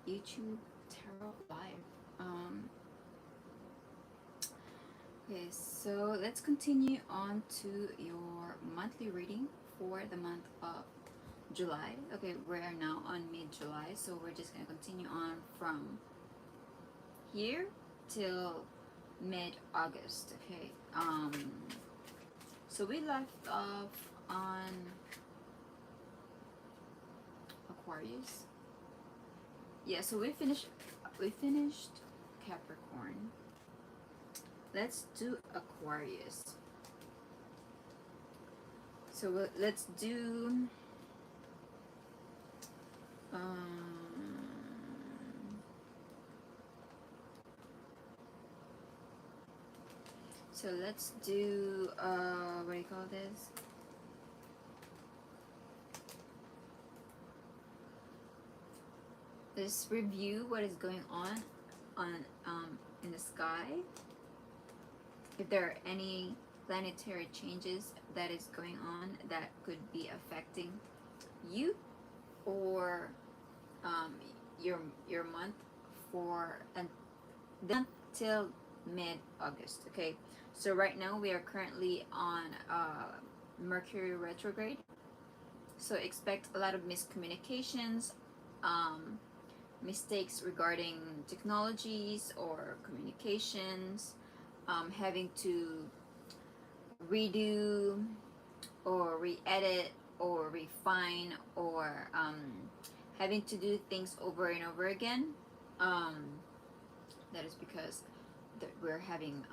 YouTube Tarot Live. Okay, so let's continue on to your monthly reading for the month of July. Okay, we're now on mid-July, so we're just going to continue on from here till mid-August. Okay, so we left off on Aquarius. Yeah, so we finished Capricorn. Let's do Aquarius. So let's do so let's do what do you call this? Let's review what is going on in the sky. If there are any planetary changes that is going on that could be affecting you or your month for until mid-August. Okay, so right now we are currently on Mercury retrograde, so expect a lot of miscommunications, mistakes regarding technologies or communications, having to redo or re-edit or refine, or having to do things over and over again. That is because we're having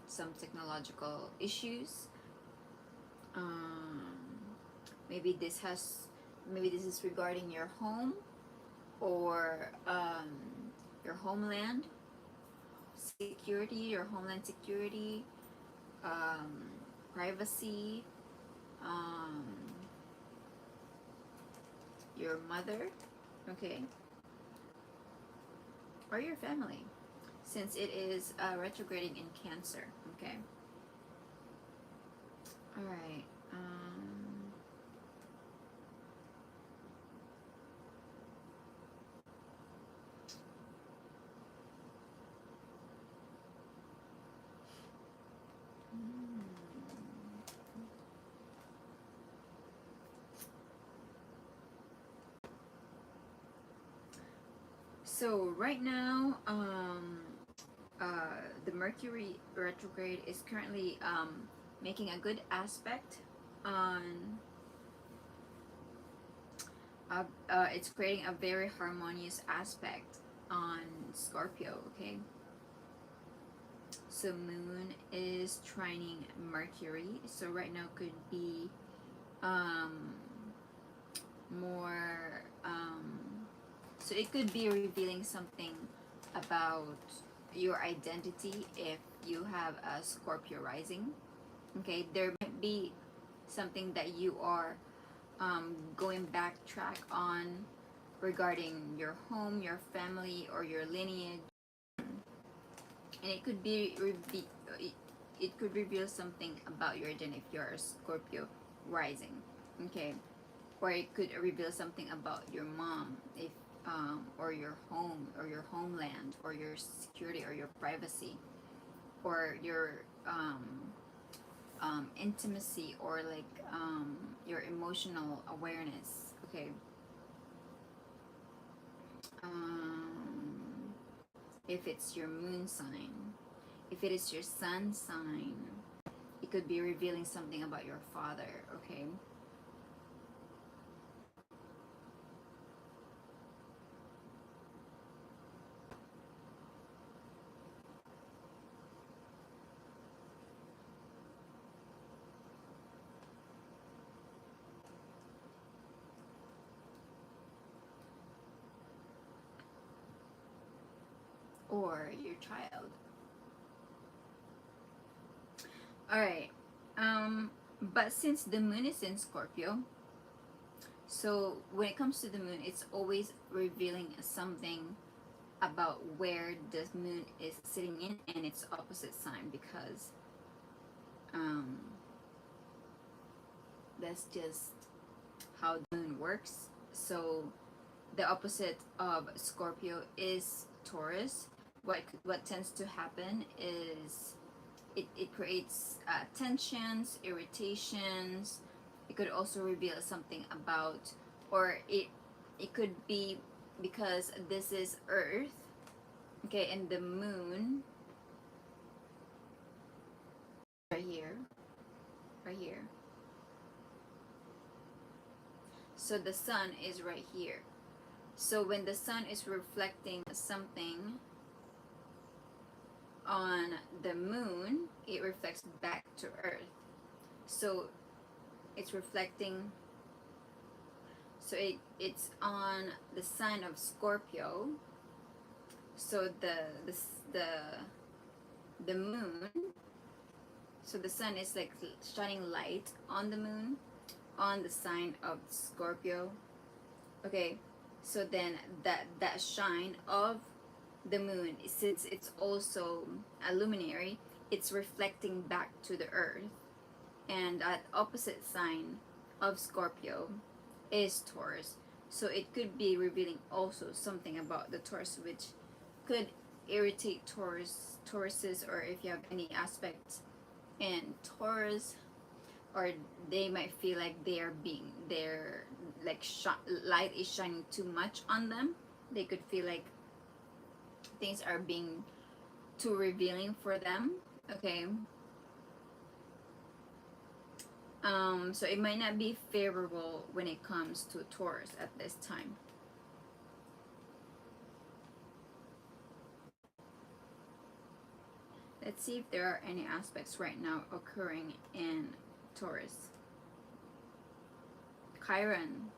some technological issues. Maybe this is regarding your home or your homeland security, your homeland security, privacy, your mother, okay, or your family, since it is retrograding in Cancer. Okay, all right. So right now, the Mercury retrograde is currently making a good aspect on. It's creating a very harmonious aspect on Scorpio. Okay. So Moon is trining Mercury. So right now could be more. So it could be revealing something about your identity if you have a Scorpio rising. Okay, there might be something that you are going backtrack on regarding your home, your family, or your lineage, and it could be it could reveal something about your identity if you're a Scorpio rising. Okay, or it could reveal something about your mom, if or your home, or your homeland, or your security, or your privacy, or your intimacy, or like your emotional awareness. Okay. If it's your moon sign, if it is your sun sign, it could be revealing something about your father. Okay. Or your child. All right. But since the moon is in Scorpio, so when it comes to the moon, it's always revealing something about where the moon is sitting in and its opposite sign, because that's just how the moon works. So the opposite of Scorpio is Taurus, what tends to happen is it creates tensions, irritations. It could also reveal something about, or it could be because this is Earth, okay, and the moon right here, right here. So the sun is right here. So when the sun is reflecting something on the moon, it reflects back to Earth. So it's reflecting, so it's on the sign of Scorpio. So the moon, so the sun is like shining light on the moon, on the sign of Scorpio. Okay, so then that shine of the moon, since it's also a luminary, it's reflecting back to the Earth. And that opposite sign of Scorpio is Taurus. So it could be revealing also something about the Taurus, which could irritate Tauruses, or if you have any aspects in Taurus, or they might feel like they're like light is shining too much on them. They could feel like things are being too revealing for them. Okay. So it might not be favorable when it comes to Taurus at this time. Let's see if there are any aspects right now occurring in Taurus. Chiron.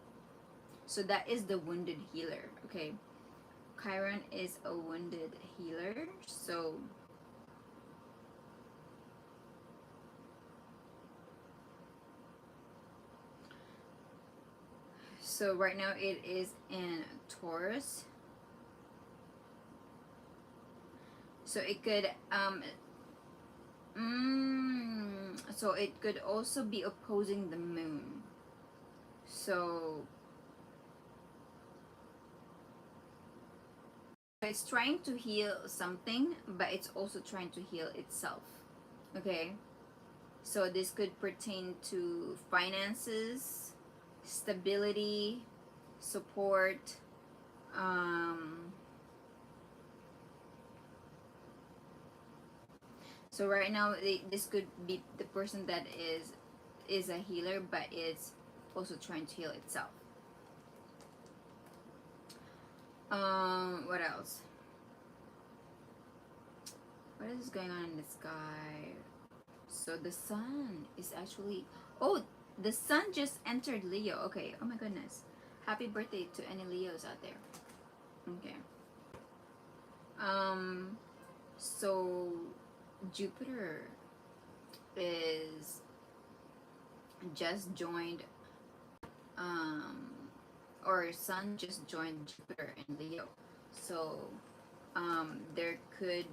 So that is the wounded healer. Okay. Chiron is a wounded healer. So right now it is in Taurus. So it could so it could also be opposing the moon. So it's trying to heal something, but it's also trying to heal itself. Okay. So this could pertain to finances, stability, support, so right now this could be the person that is a healer, but is also trying to heal itself. What else? What is going on in the sky? So the sun is actually, oh, the sun just entered Leo. Okay. Oh my goodness. Happy birthday to any Leos out there. Okay. So Jupiter is just joined, or sun just joined Jupiter in Leo. So there could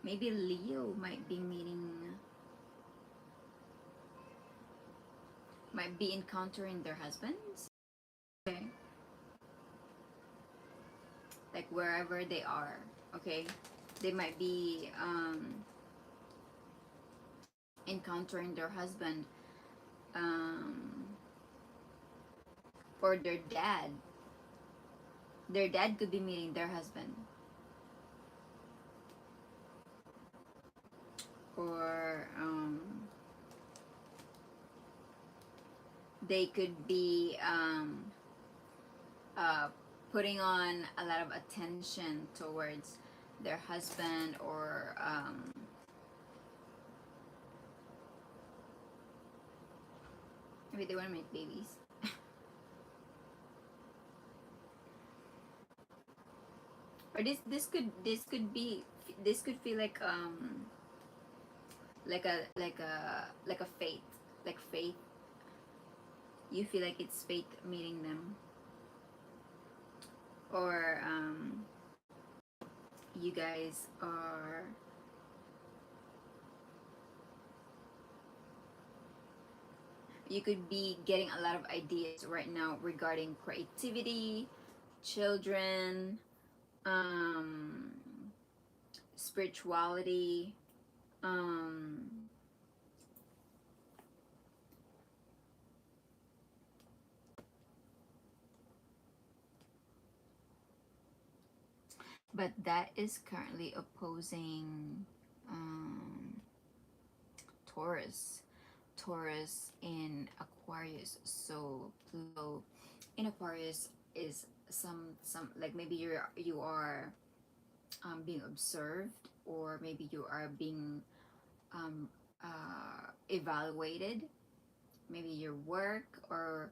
maybe Leo might be encountering their husbands. Okay. Like wherever they are. Okay. They might be encountering their husband, or their dad. Their dad could be meeting their husband. Or they could be putting on a lot of attention towards their husband, or maybe they want to make babies. Or this could feel like a fate, like fate. You feel like it's fate meeting them, or you guys are You could be getting a lot of ideas right now regarding creativity, children, um, spirituality, um, but that is currently opposing um, Taurus. Taurus in Aquarius. So Pluto in Aquarius is some like maybe you are being observed, or maybe you are being um, evaluated. Maybe your work, or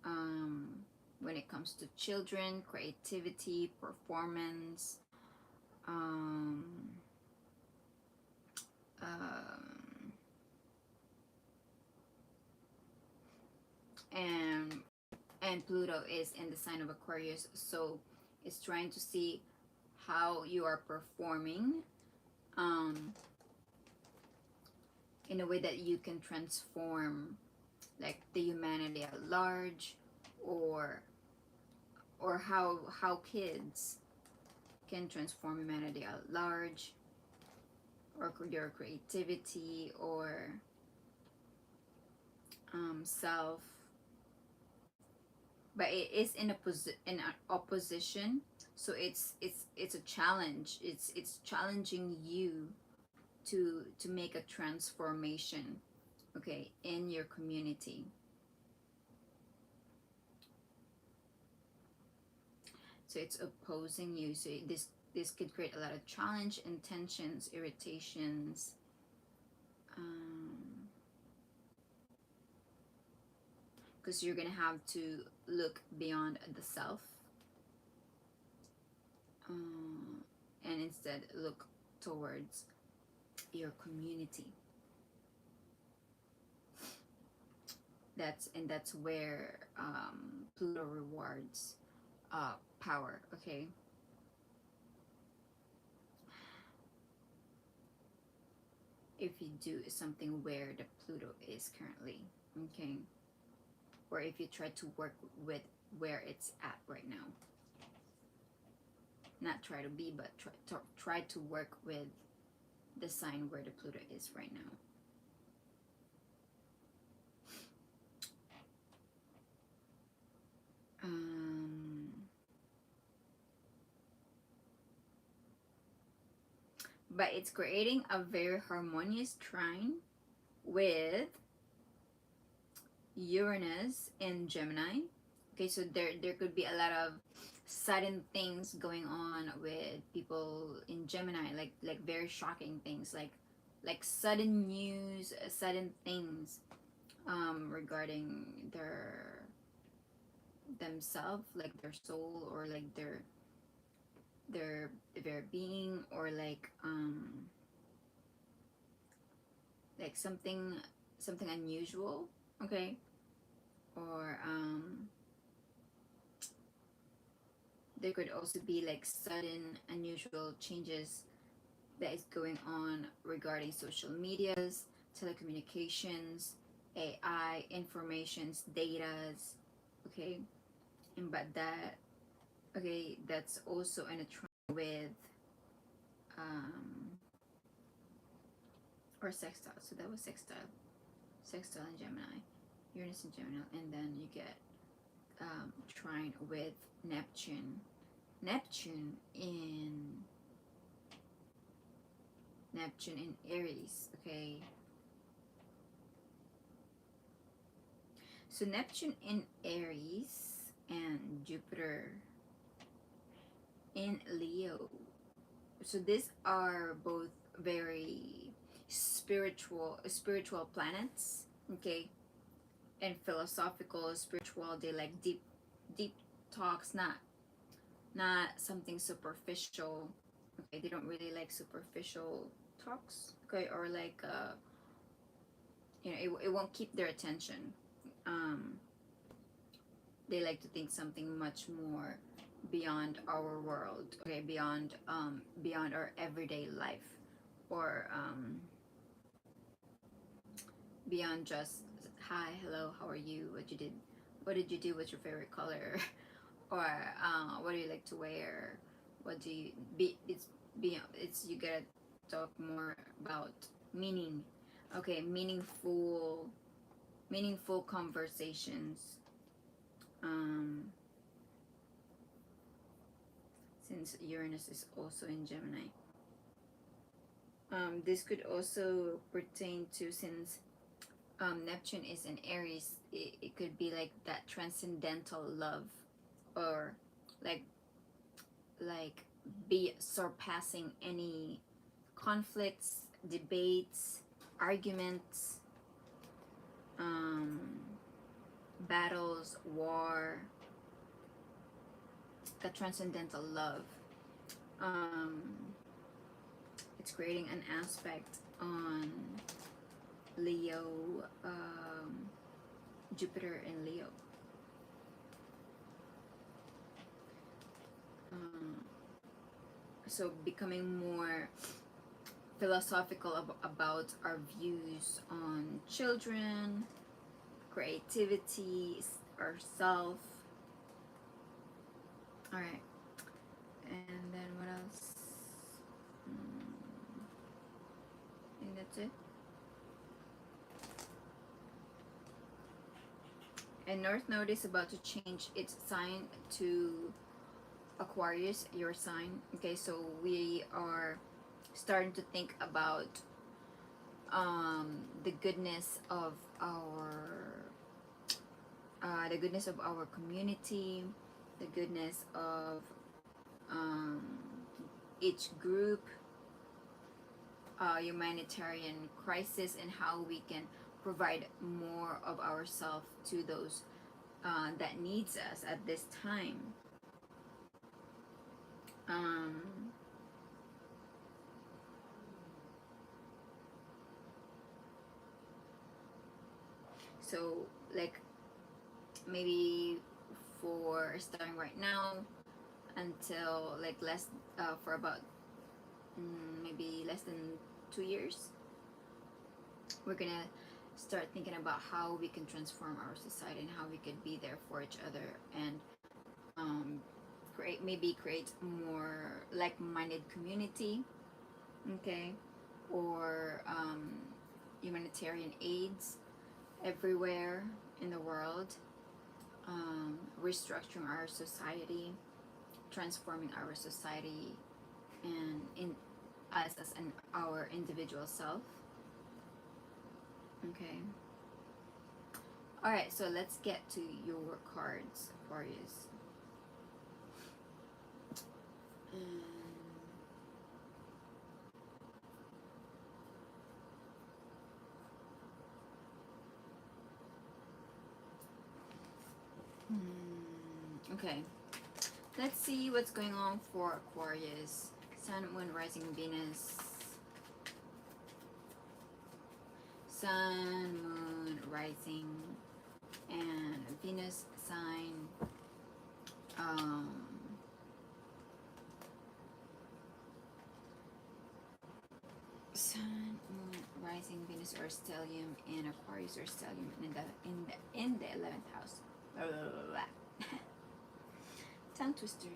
um, when it comes to children, creativity, performance, um, um, and Pluto is in the sign of Aquarius, so it's trying to see how you are performing um, in a way that you can transform like the humanity at large, or how kids can transform humanity at large, or your creativity, or self. But it is in in an opposition, so it's a challenge. It's challenging you to make a transformation, okay, in your community. So it's opposing you. So this could create a lot of challenge and tensions, irritations, because you're gonna have to look beyond the self, and instead look towards your community. That's where Pluto rewards power. Okay. If you do something where the Pluto is currently, okay, or if you try to work with where it's at right now, not try to be, but try to work with the sign where the Pluto is right now. But it's creating a very harmonious trine with Uranus in Gemini. Okay, so there could be a lot of sudden things going on with people in Gemini, like very shocking things, like sudden news, sudden things regarding themselves, like their soul, or like their being, or like something unusual, okay, or there could also be like sudden unusual changes that is going on regarding social medias, telecommunications, AI, informations, datas, okay, and but that, okay, that's also in a trend with or sextile. So that was sextile in Gemini, Uranus in Gemini, and then you get trine with Neptune in Aries, okay. So Neptune in Aries and Jupiter in Leo. So these are both very spiritual planets, okay, and philosophical, spiritual. They like deep talks, not something superficial. Okay, they don't really like superficial talks, okay, or like it won't keep their attention. They like to think something much more beyond our world, okay, beyond our everyday life, or beyond just hi, hello, how are you, what did you do, what's your favorite color, or what do you like to wear, what do you be it's beyond, it's you gotta talk more about meaning. Okay, meaningful conversations. um since Uranus is also in Gemini, this could also pertain to, since Neptune is in Aries, it could be like that transcendental love, or like like be surpassing any conflicts, debates, arguments, um, battles, war, a transcendental love. Um, it's creating an aspect on Leo, Jupiter in Leo. So becoming more philosophical about our views on children, creativity, ourself. All right, and then what else? I think that's it. And North Node is about to change its sign to Aquarius, your sign. Okay, so we are starting to think about the goodness of our community, the goodness of each group, humanitarian crisis, and how we can provide more of ourselves to those that needs us at this time. So like maybe for starting right now until like for about maybe less than 2 years, we're gonna start thinking about how we can transform our society and how we could be there for each other, and create more like-minded community. Okay, or humanitarian aids everywhere in the world, restructuring our society, transforming our society, and in us as our individual self. Okay. All right, so let's get to your cards, Aquarius. Okay, let's see what's going on for Aquarius. Sun, Moon, Rising, Venus. Sun, Moon, Rising, and Venus sign. Sun, Moon, Rising, Venus or stellium, and Aquarius or stellium in the 11th house. Blah, blah, blah, blah. Tongue twisters.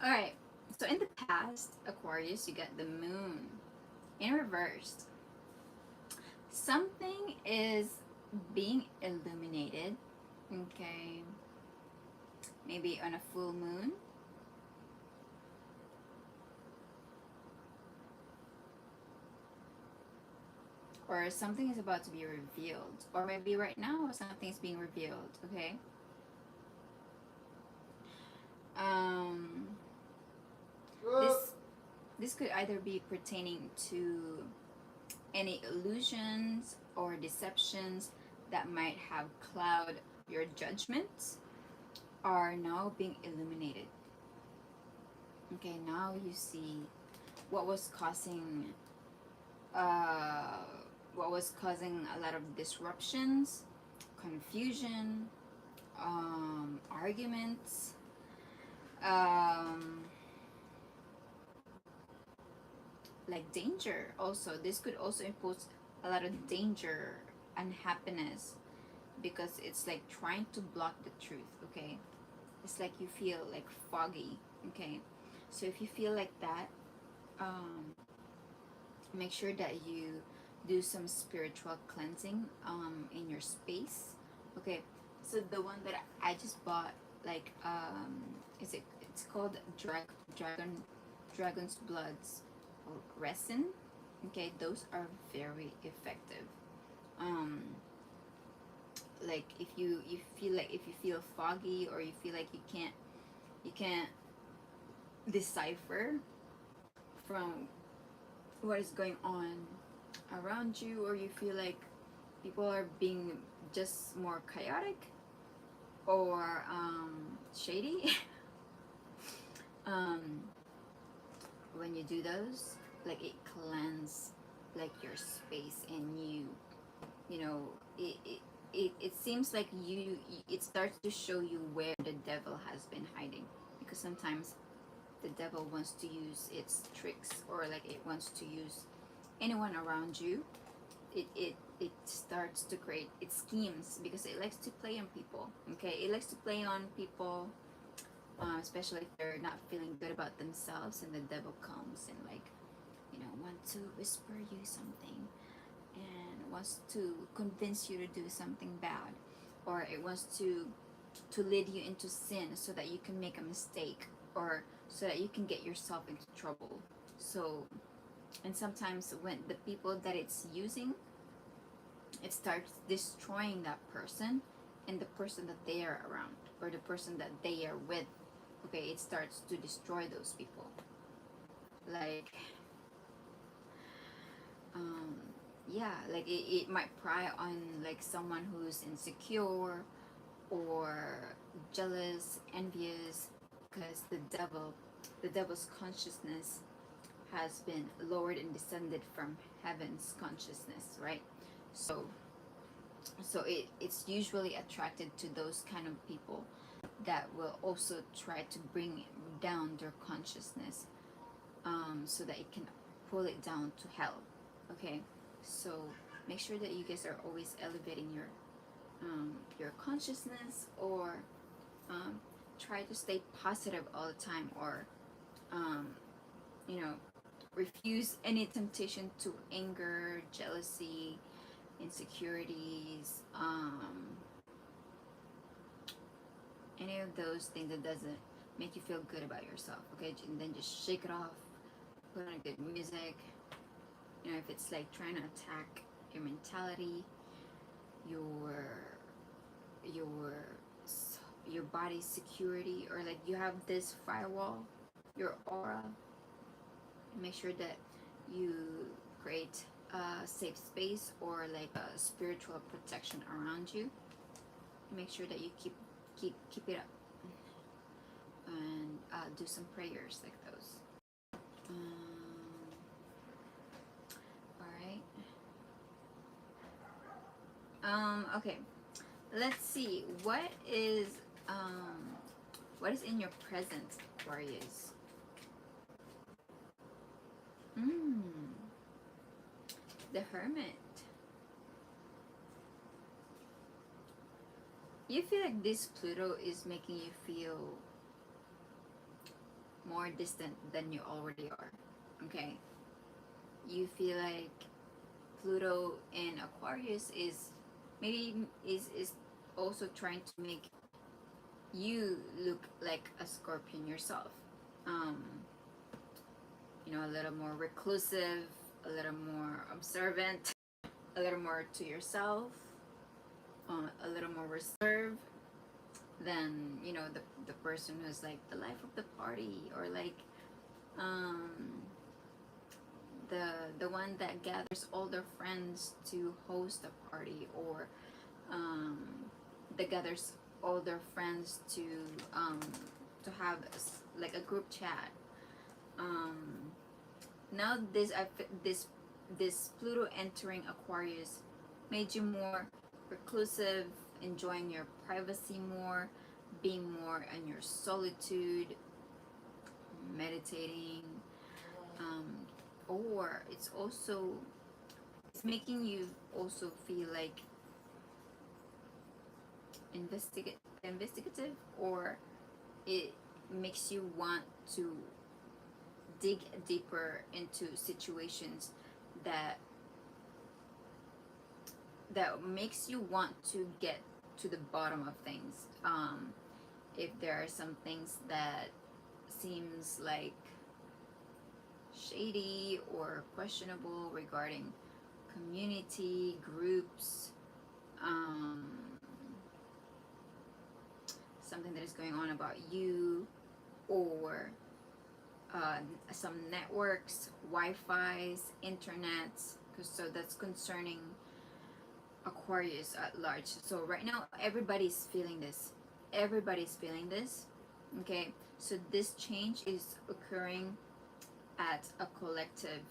Alright, so in the past, Aquarius, you got the moon in reverse. Something is being illuminated, okay? Maybe on a full moon. or something is about to be revealed, or maybe right now something's being revealed. Okay. um this this could either be pertaining to any illusions or deceptions that might have cloud your judgments are now being illuminated. Okay, now you see what was causing uh what was causing a lot of disruptions, confusion, arguments, um like danger. Also, this could also impose a lot of danger, unhappiness, because it's like trying to block the truth. Okay, it's like you feel like foggy. Okay, so if you feel like that, um make sure that you do some spiritual cleansing in your space. Okay, so the one that I just bought, like it's called dragon's bloods resin. Okay, those are very effective. um like if you feel like, if you feel foggy, or you feel like you can't decipher from what is going on around you, or you feel like people are being just more chaotic or shady, um when you do those, like it cleanse like your space, and you know, it seems like it starts to show you where the devil has been hiding, because sometimes the devil wants to use its tricks, or like it wants to use anyone around you. It starts to create its schemes, because it likes to play on people. Okay, it likes to play on people, especially if they're not feeling good about themselves, and the devil comes and, like, want to whisper you something, and wants to convince you to do something bad, or it wants to lead you into sin so that you can make a mistake, or so that you can get yourself into trouble. So, and sometimes when the people that it's using, it starts destroying that person and the person that they are around, or the person that they are with. Okay, it starts to destroy those people. Like, yeah, like it might pry on like someone who's insecure or jealous, envious, because the devil's consciousness has been lowered and descended from heaven's consciousness, right? So it's usually attracted to those kind of people that will also try to bring down their consciousness, so that it can pull it down to hell. Okay, so make sure that you guys are always elevating your consciousness, or try to stay positive all the time, or you know, refuse any temptation to anger, jealousy, insecurities, any of those things that doesn't make you feel good about yourself. Okay, and then just shake it off, put on good music. If it's like trying to attack your mentality, your your body's security, or like you have this firewall, your aura, make sure that you create a safe space, or like a spiritual protection around you. Make sure that you keep it up, and do some prayers like those. All right. Okay, let's see what is in your present, Aquarius. The Hermit. You feel like this Pluto is making you feel more distant than you already are. Okay, you feel like Pluto in Aquarius is also trying to make you look like a Scorpion yourself. A little more reclusive, a little more observant, a little more to yourself, a little more reserved than, you know, the person who's like the life of the party, or like um, the one that gathers all their friends to host a party, or um, that gathers all their friends to have like a group chat. Now this Pluto entering Aquarius made you more reclusive, enjoying your privacy more, being more in your solitude, meditating, or it's making you also feel like investigative, or it makes you want to dig deeper into situations that makes you want to get to the bottom of things. If there are some things that seems like shady or questionable regarding community groups, something that is going on about you, or some networks, Wi-Fi's, internets, so that's concerning Aquarius at large. So right now everybody's feeling this. Okay, so this change is occurring at a collective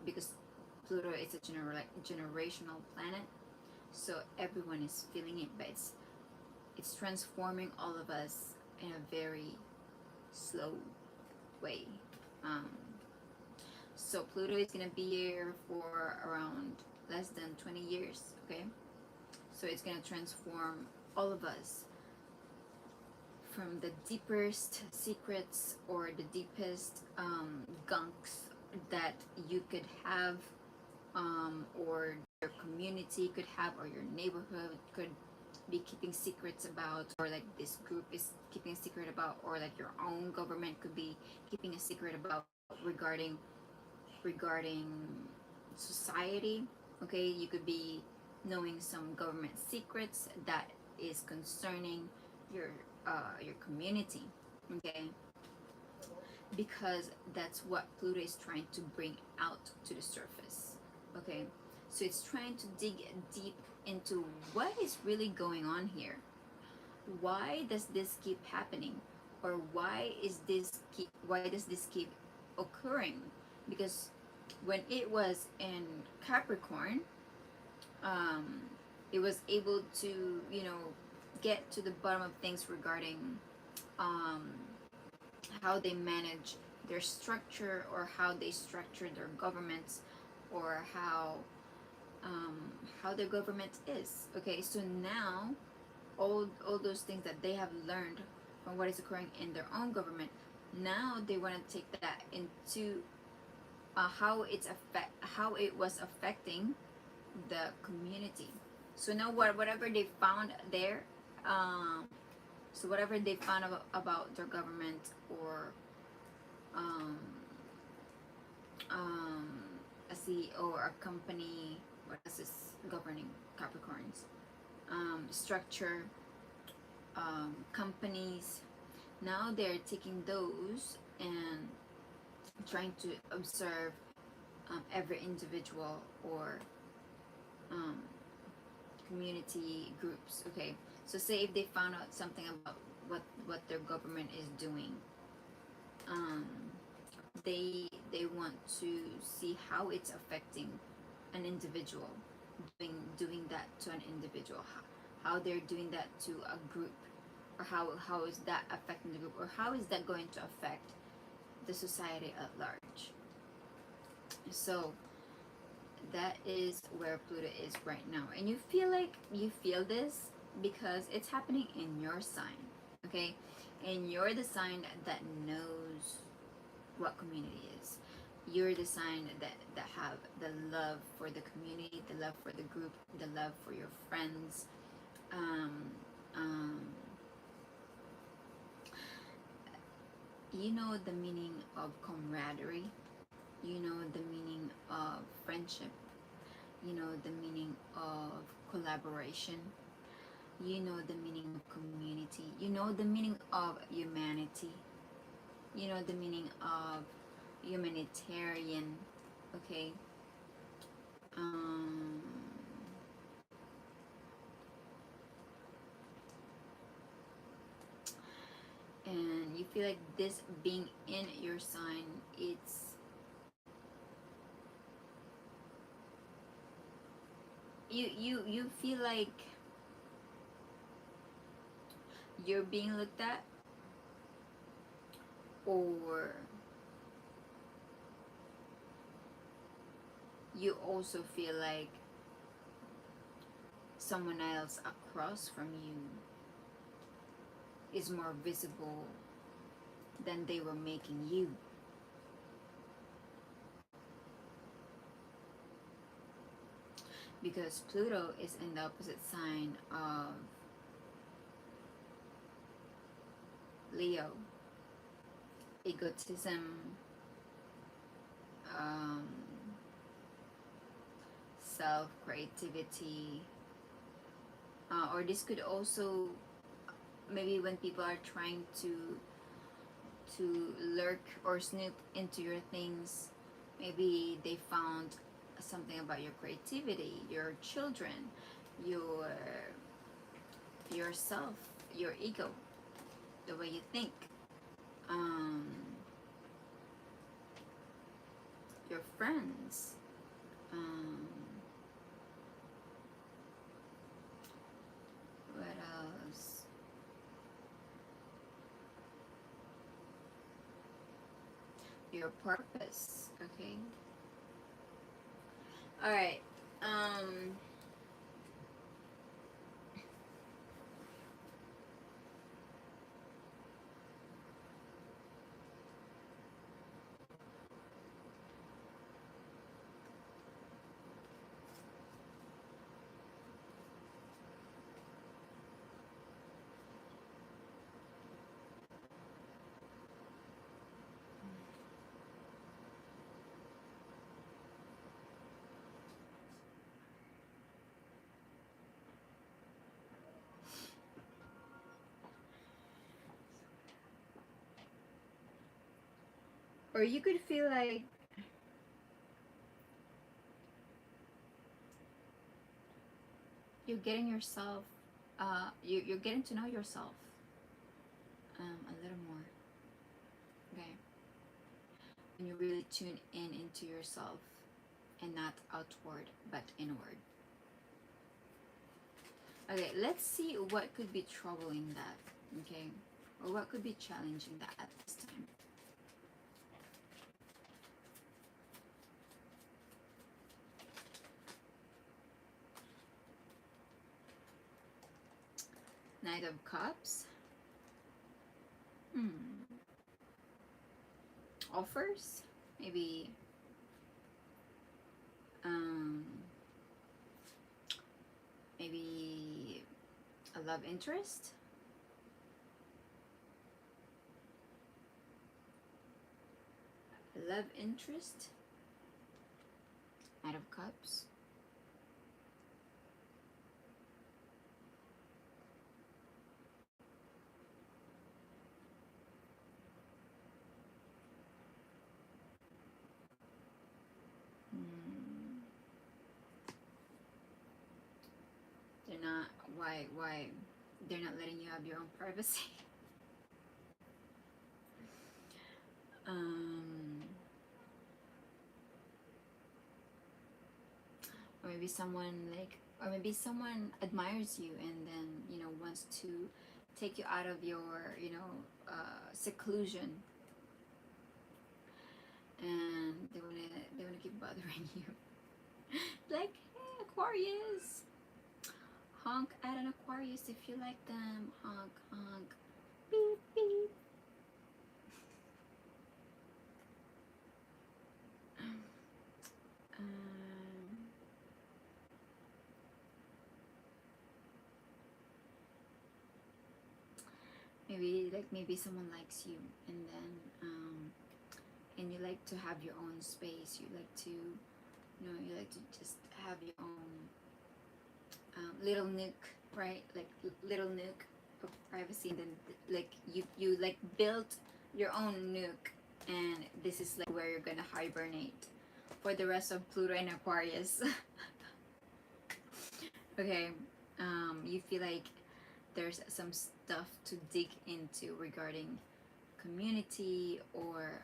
because Pluto is a generational planet, so everyone is feeling it, but it's transforming all of us in a very slow way. So Pluto is gonna be here for around less than 20 years, okay? So it's gonna transform all of us from the deepest secrets, or the deepest gunks that you could have, or your community could have, or your neighborhood could be keeping secrets about, or like this group is keeping a secret about, or like your own government could be keeping a secret about regarding society. Okay, you could be knowing some government secrets that is concerning your community, okay, because that's what Pluto is trying to bring out to the surface. Okay, so it's trying to dig deep into what is really going on here. Why does this keep happening, or why does this keep occurring? Because when it was in Capricorn, it was able to, you know, get to the bottom of things regarding how they manage their structure, or how they structure their governments, or how their government is. Okay, so now all those things that they have learned from what is occurring in their own government, now they want to take that into how it was affecting the community. So now whatever they found there, so whatever they found about their government, or a CEO or a company, what else is governing Capricorns, structure, companies, now they're taking those and trying to observe every individual, or community groups. Okay, so say if they found out something about what their government is doing, they want to see how it's affecting an individual, doing that to an individual, how they're doing that to a group, or how is that affecting the group, or how is that going to affect the society at large. So that is where Pluto is right now, and you feel this because it's happening in your sign. Okay, and you're the sign that knows what community is. You're the sign that have the love for the community, the love for the group, the love for your friends, you know the meaning of camaraderie. You know the meaning of friendship. You know the meaning of collaboration. You know the meaning of community. You know the meaning of humanity. You know the meaning of humanitarian. Okay. um and you feel like this being in your sign, it's you feel like you're being looked at, or you also feel like someone else across from you is more visible than they were making you. Because Pluto is in the opposite sign of Leo. Egotism, um, self-creativity, or this could also, maybe when people are trying to lurk or snoop into your things, maybe they found something about your creativity, your children, your yourself, your ego, the way you think, um, your friends, um, what else? Your purpose. Okay. All right. um or you could feel like you're getting yourself, you're getting to know yourself a little more. Okay. And you really tune in into yourself, and not outward but inward. Okay, let's see what could be troubling that. Okay, or what could be challenging that at this time. Knight of Cups. Offers, maybe, um maybe a love interest. Love interest. Knight of Cups. Hmm. They're not. Why they're not letting you have your own privacy? um or maybe someone like, or maybe someone admires you and then, wants to take you out of your, seclusion, and they wanna keep bothering you. Like, hey, Aquarius, honk at an Aquarius if you like them. Honk, honk, beep, beep. Maybe someone likes you, and then and you like to have your own space. You like to, you like to just have your own little nook, right? Like little nook of privacy. And then like you like built your own nook, and this is like where you're gonna hibernate for the rest of Pluto and Aquarius. Okay, you feel like there's some stuff to dig into regarding community or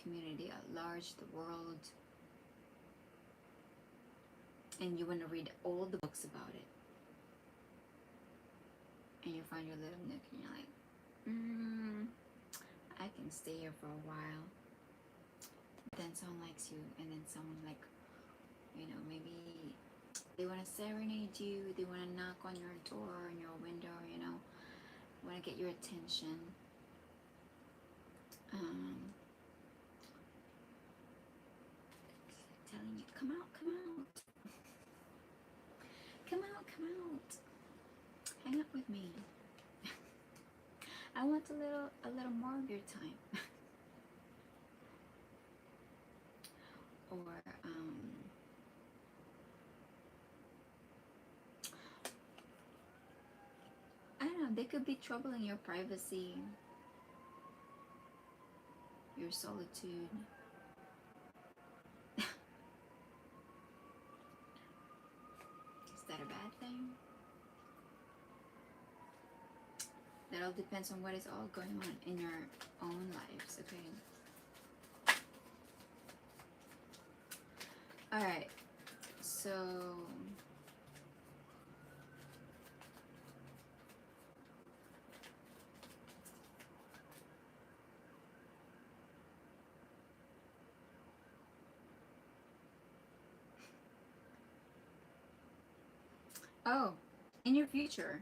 community at large, the world, and you want to read all the books about it, and you find your little nook, and you're like, I can stay here for a while. Then someone likes you, and then someone like, maybe they want to serenade you, they want to knock on your door, on your window, want to get your attention. Telling you, come out, come out, come out, come out, hang out with me. I want a little more of your time. Or I don't know, they could be troubling your privacy, your solitude. Is that a bad thing? That all depends on what is all going on in your own lives, okay? Alright, so oh, in your future,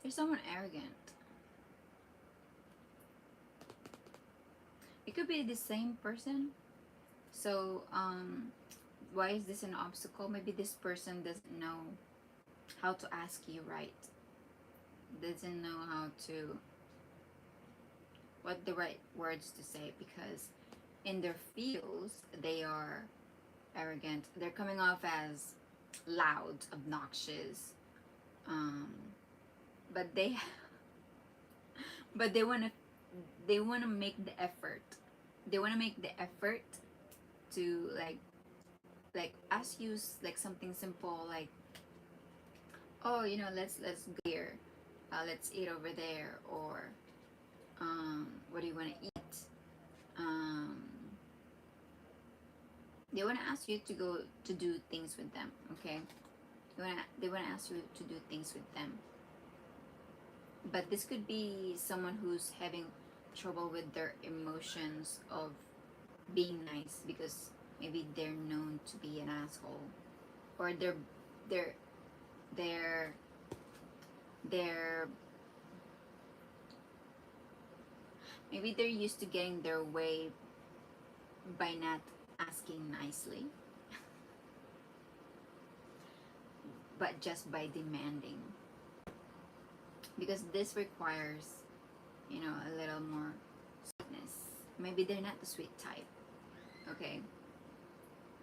there's someone arrogant. It could be the same person. So why is this an obstacle? Maybe this person doesn't know how to ask you right, doesn't know what the right words to say, because in their fields they are arrogant. They're coming off as loud, obnoxious, but they want to make the effort. They want to make the effort to like ask you like something simple, like, oh, let's go here, let's eat over there, or what do you want to eat? They want to ask you to go to do things with them, okay? They want to ask you to do things with them. But this could be someone who's having trouble with their emotions of being nice, because maybe they're known to be an asshole, or they're maybe they're used to getting their way by not asking nicely, but just by demanding, because this requires a little more sweetness. Maybe they're not the sweet type, okay?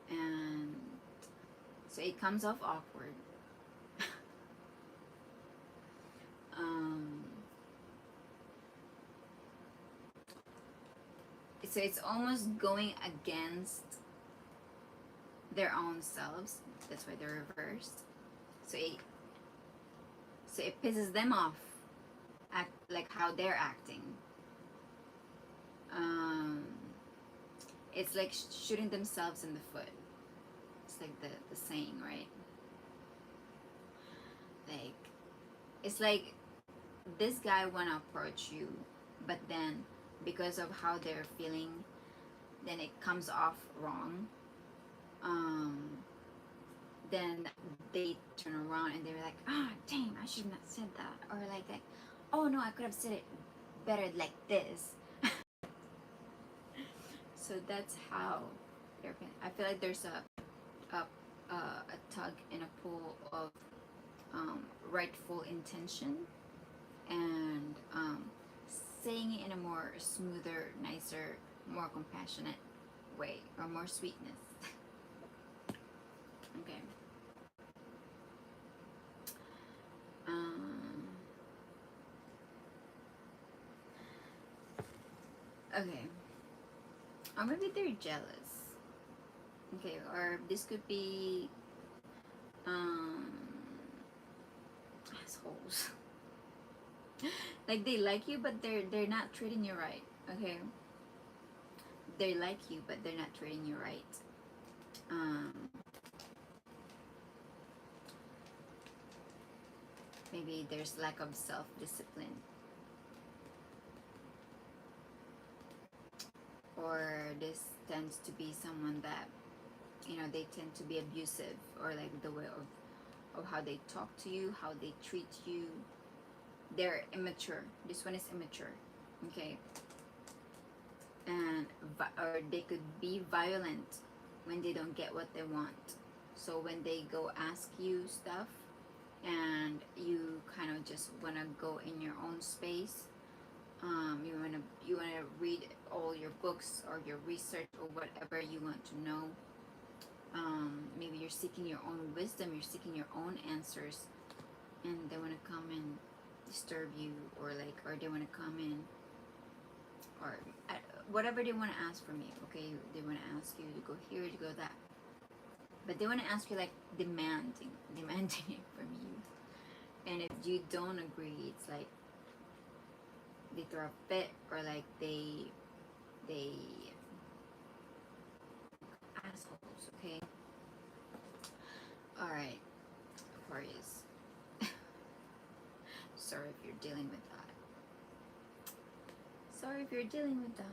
And so it comes off awkward. So it's almost going against their own selves. That's why they're reversed. So it pisses them off, like how they're acting. It's like shooting themselves in the foot. It's like the saying, right? Like, it's like this guy wanna approach you, but then because of how they're feeling, then it comes off wrong. Then they turn around and they're like, dang, I should not have said that, or like, oh no, I could have said it better like this. So that's how I feel like there's a tug and a pull of rightful intention, and saying it in a more smoother, nicer, more compassionate way, or more sweetness. Okay. Okay. Or maybe they're jealous. Okay, or this could be assholes. Like they like you, but they're not treating you right. Okay, they like you, but they're not treating you right. Maybe there's lack of self-discipline, or this tends to be someone that, you know, they tend to be abusive, or like the way of how they talk to you, how they treat you. They're immature. This one is immature. Okay. And or they could be violent when they don't get what they want. So when they go ask you stuff and you kind of just want to go in your own space, you want to read all your books or your research or whatever you want to know. Maybe you're seeking your own wisdom, you're seeking your own answers, and they want to come and disturb you, or they want to come in, or whatever they want to ask from you. Okay, they want to ask you to go here, to go that, but they want to ask you like demanding it from you. And if you don't agree, it's like they throw a fit, or like they assholes. Okay. All right, Aquarius. Sorry if you're dealing with that. Sorry if you're dealing with that.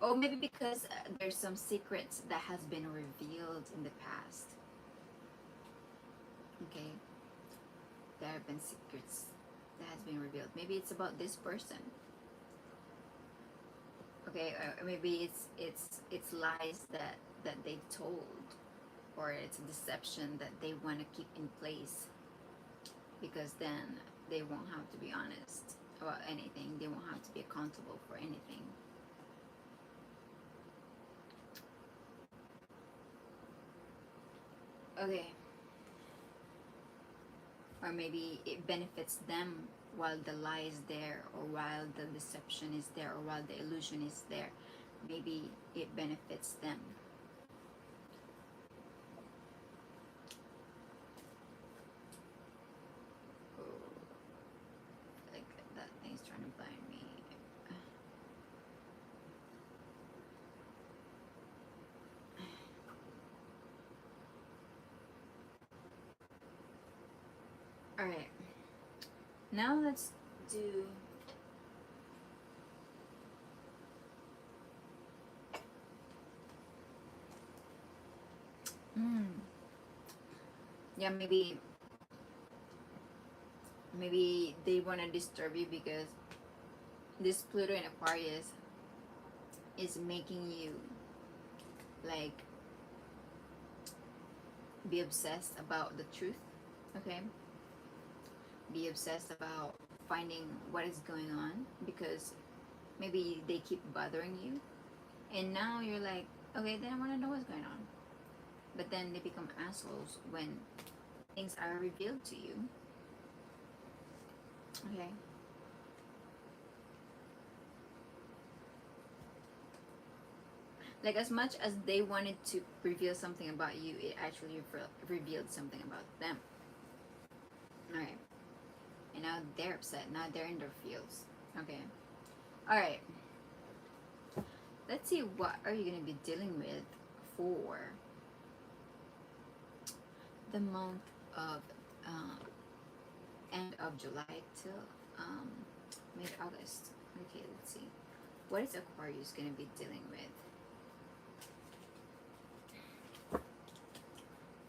Oh, maybe because there's some secrets that has been revealed in the past. Okay, there have been secrets that has been revealed. Maybe it's about this person. Okay, maybe it's lies that they told, or it's a deception that they want to keep in place, because then they won't have to be honest about anything. They won't have to be accountable for anything. Okay. Or maybe it benefits them while the lie is there, or while the deception is there, or while the illusion is there. Maybe it benefits them. Oh, like that thing's trying to blind me. Alright, now let's do yeah, maybe they want to disturb you because this Pluto in Aquarius is making you like be obsessed about the truth. Okay, be obsessed about finding what is going on, because maybe they keep bothering you, and now you're like, okay, then I want to know what's going on. But then they become assholes when things are revealed to you. Okay. Like, as much as they wanted to reveal something about you, it actually revealed something about them. Alright. And now they're upset. Now they're in their feels. Okay. Alright. Let's see, what are you going to be dealing with for the month of end of July till mid-August. Okay, let's see. What is Aquarius going to be dealing with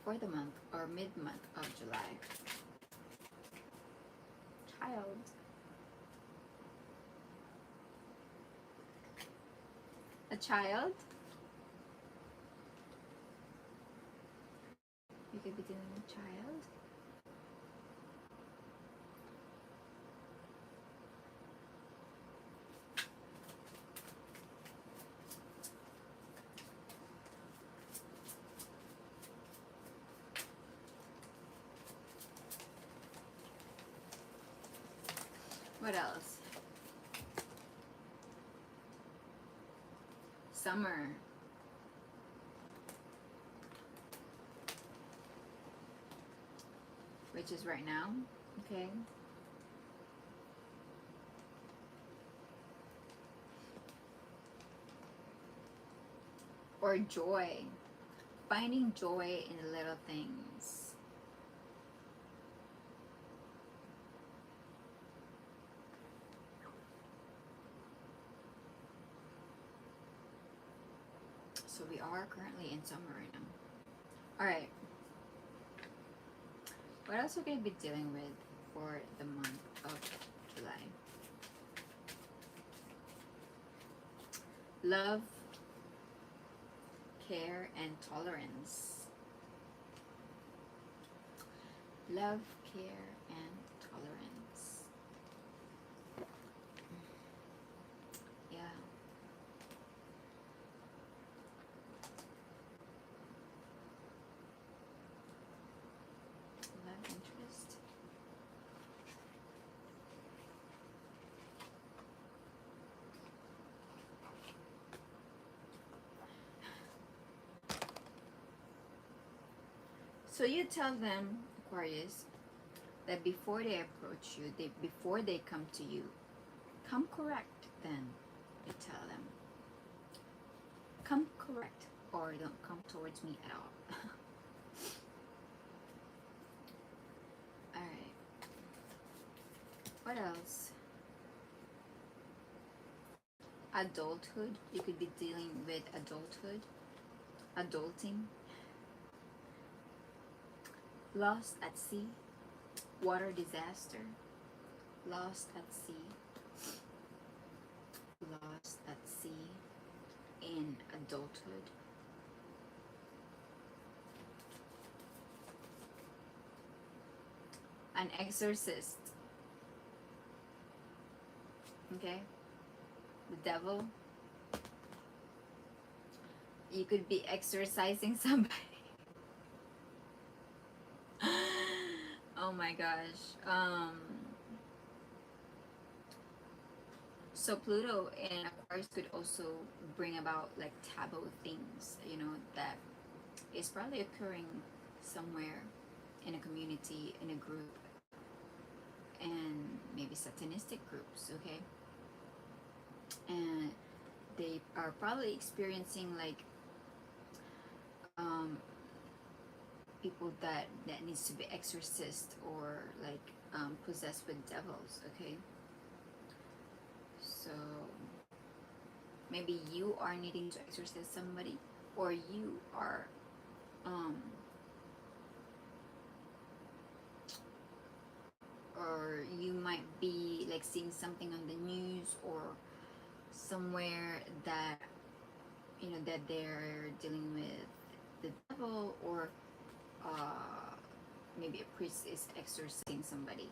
for the month or mid-month of July? Child. A child? You could be dealing with a child. What else? Summer. Which is right now. Okay. Or joy. Finding joy in the little things. So we are currently in summer right now. Alright. What else are we going to be dealing with for the month of July? Love, care, and tolerance. Love, care, and tolerance. Yeah. Love interest. So you tell them, Aquarius, that before they approach you, before they come to you, come correct. Then you tell them, come correct, or don't come towards me at all. Alright. What else? Adulthood. You could be dealing with adulthood. Adulting. Lost at sea. Water disaster. Lost at sea. Lost at sea in adulthood. An exorcist. Okay? The devil. You could be exorcising somebody. Oh my gosh. So Pluto in Aquarius could also bring about like taboo things, you know, that is probably occurring somewhere in a community, in a group, and maybe satanistic groups, okay? And they are probably experiencing like people that needs to be exorcised or like possessed with devils, okay? So maybe you are needing to exorcise somebody, or you are or you might be like seeing something on the news or somewhere that, you know, that they're dealing with the devil, or maybe a priest is exorcising somebody.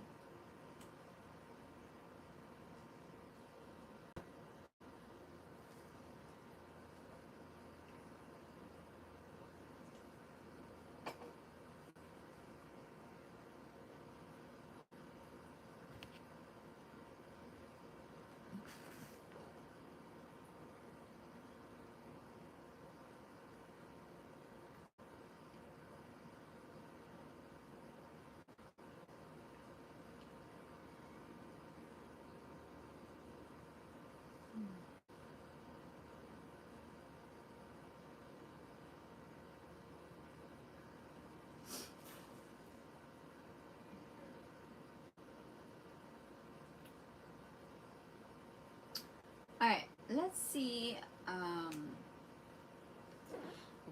All right, let's see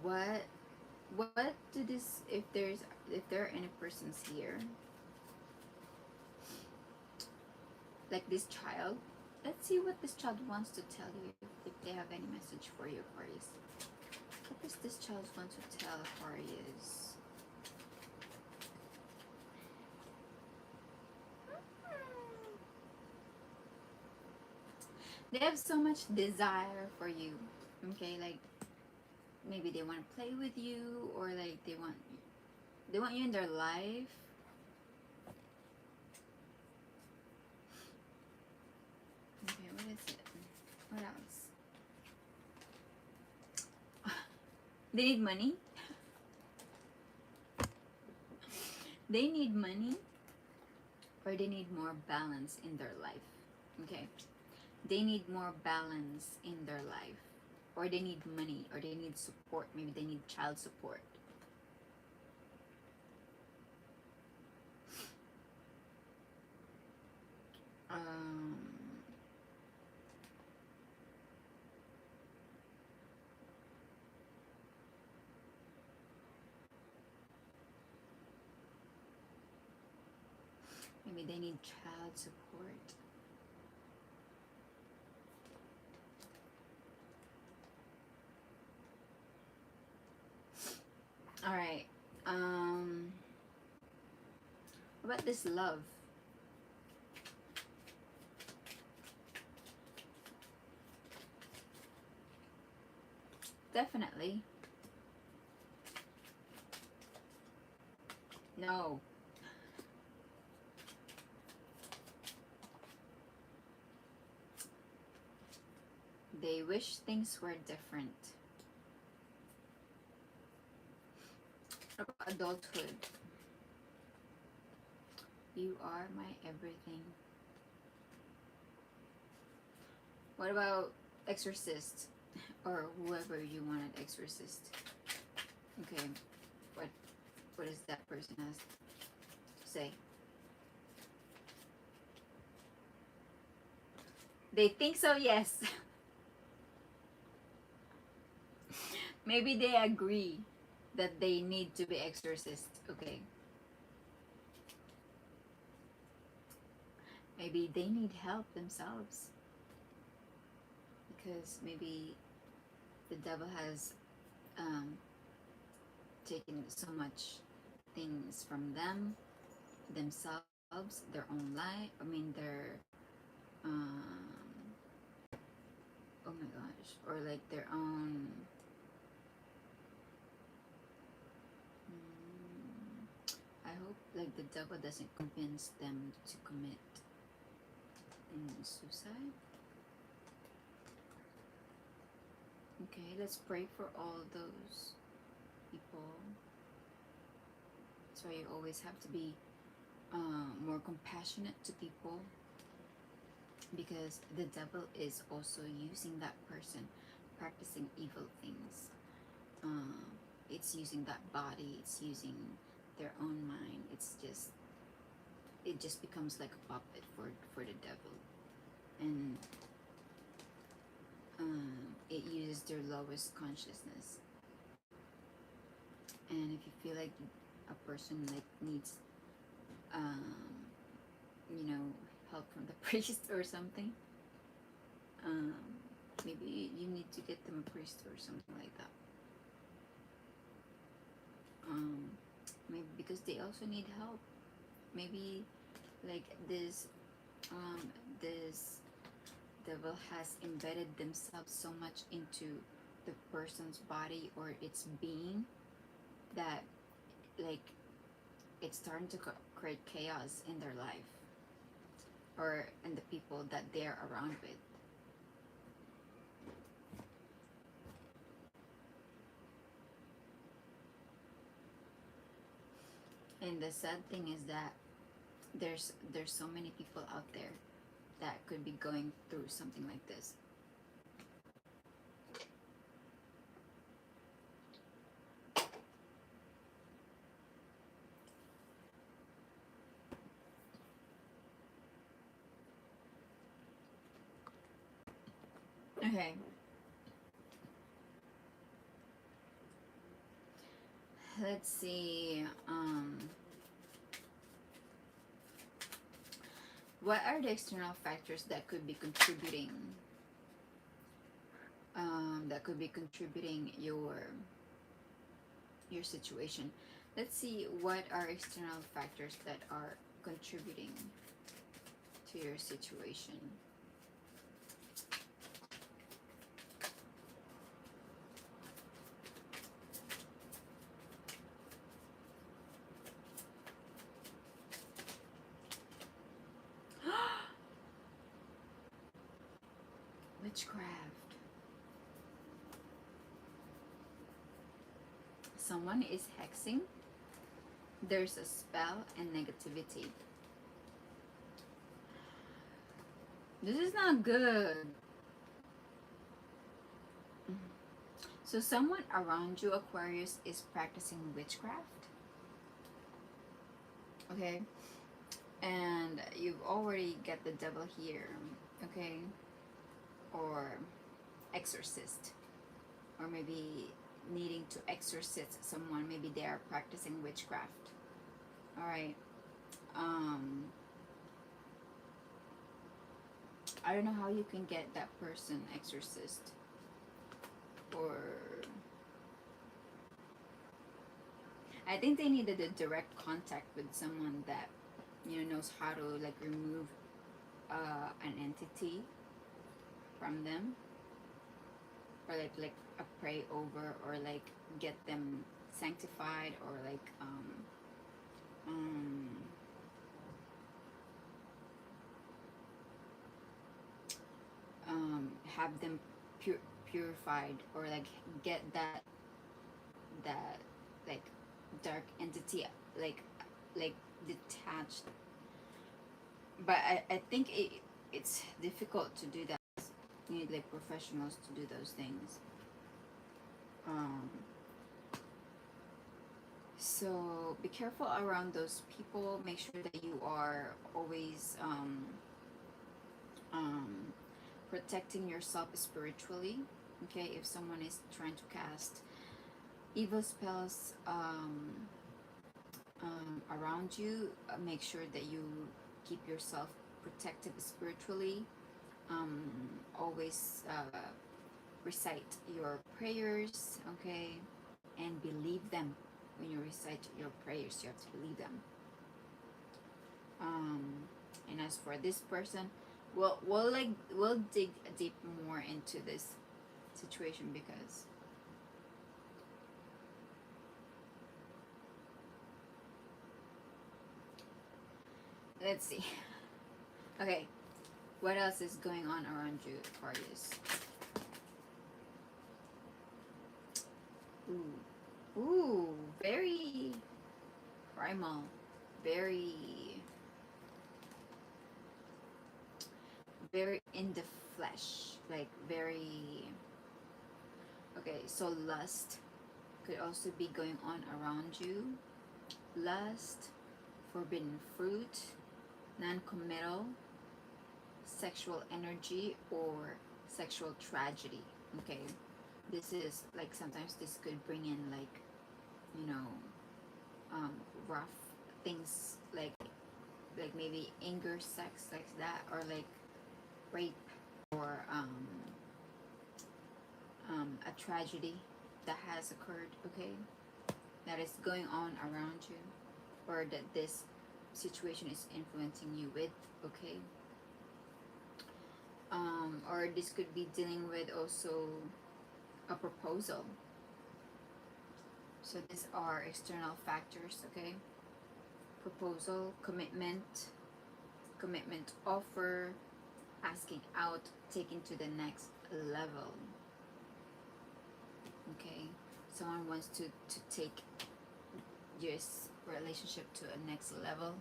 what do this, if there are any persons here like this child. Let's see what this child wants to tell you, if they have any message for you, Aquarius. What does this child want to tell Aquarius? They have so much desire for you. Okay, like maybe they want to play with you, or like they want you in their life. Okay, what is it? What else? They need money. They need money, or they need more balance in their life. Okay, they need more balance in their life, or they need money, or they need support. Maybe they need child support. um Maybe they need child support. All right. What about this love? Definitely. No. They wish things were different. What about adulthood? You are my everything. What about exorcist? Or whoever you wanted exorcist. Okay. What does that person has to say? They think so, yes. Maybe they agree that they need to be exorcist. Okay. Maybe they need help themselves. Because maybe the devil has taken so much things from themselves, their own life. I mean, their oh my gosh, or like their own. I hope like the devil doesn't convince them to commit suicide. Okay, let's pray for all those people. That's why you always have to be more compassionate to people, because the devil is also using that person, practicing evil things. It's using that body, it's using their own mind. It just becomes like a puppet for the devil, and it uses their lowest consciousness. And if you feel like a person like needs help from the priest or something, maybe you need to get them a priest or something like that. Maybe because they also need help. Maybe like this devil has embedded themselves so much into the person's body or its being that like it's starting to create chaos in their life or in the people that they're around with. And the sad thing is that there's so many people out there that could be going through something like this. Okay. Let's see. What are the external factors that could be contributing? That could be contributing your situation. Let's see what are external factors that are contributing to your situation. Witchcraft. Someone is hexing. There's a spell and negativity. This is not good. So someone around you, Aquarius, is practicing witchcraft. Okay? And you've already got the devil here. Okay? Or exorcist. Or maybe needing to exorcist someone. Maybe they are practicing witchcraft. Alright. I don't know how you can get that person exorcist. Or I think they needed a direct contact with someone that, you know, knows how to like remove an entity from them, or like a pray over, or like get them sanctified, or like have them purified, or like get that like dark entity like detached. But I think it's difficult to do that. You need like professionals to do those things. So be careful around those people. Make sure that you are always protecting yourself spiritually. Okay, if someone is trying to cast evil spells around you, make sure that you keep yourself protected spiritually. Always recite your prayers, okay, and believe them. When you recite your prayers, you have to believe them. And as for this person, we'll dig deep more into this situation, because let's see. Okay, what else is going on around you, Aquarius? Ooh, very primal, very in the flesh, like very, okay, so lust could also be going on around you. Lust, forbidden fruit, non-committal, sexual energy, or sexual tragedy. Okay, this is like, sometimes this could bring in like, you know, rough things, like maybe anger sex, like that, or like rape, or a tragedy that has occurred, okay, that is going on around you, or that this situation is influencing you with, okay. Or this could be dealing with also a proposal. So these are external factors, okay. Proposal, commitment offer, asking out, taking to the next level, okay. Someone wants to take your relationship to a next level.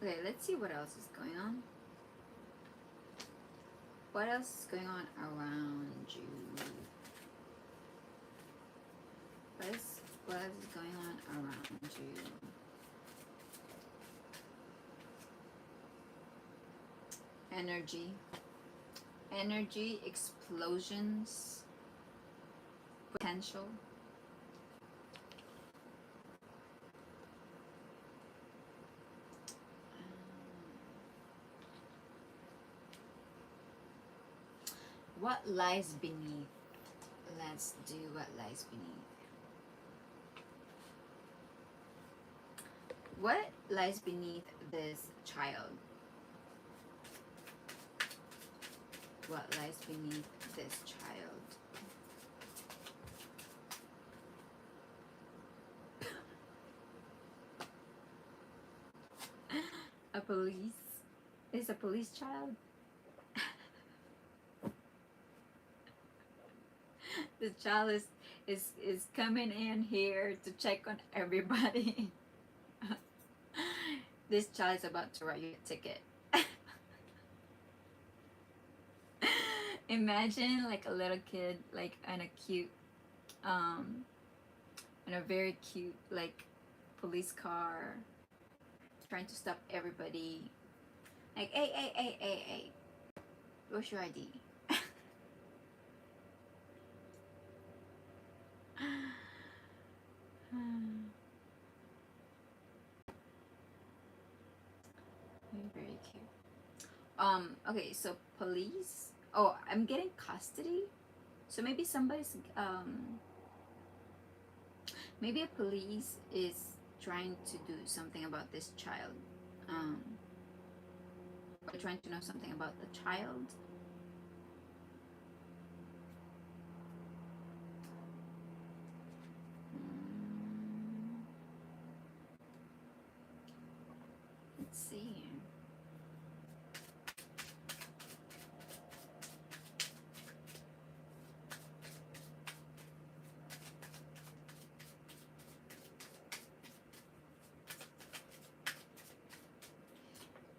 Okay, let's see what else is going on. What else is going on around you? What else is going on around you? Energy, explosions, potential. What lies beneath? Let's do what lies beneath. What lies beneath this child? What lies beneath this child? A police? Is a police child? The child is coming in here to check on everybody. This child is about to write you a ticket. Imagine like a little kid, like in a cute, in a very cute like police car, trying to stop everybody. Like, hey, hey, hey, hey, hey, what's your ID? Very, very cute. Okay, so police. Oh, I'm getting custody. So maybe somebody's maybe a police is trying to do something about this child. Or trying to know something about the child. Let's see.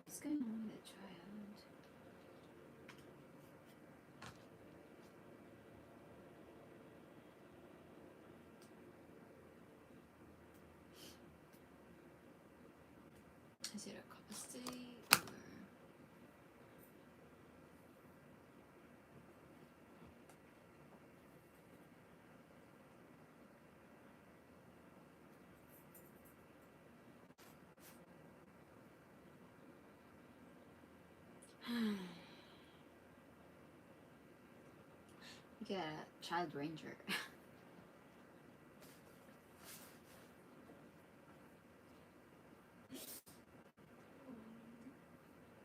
What's going on with the child? Is it a custody or? You get a child ranger.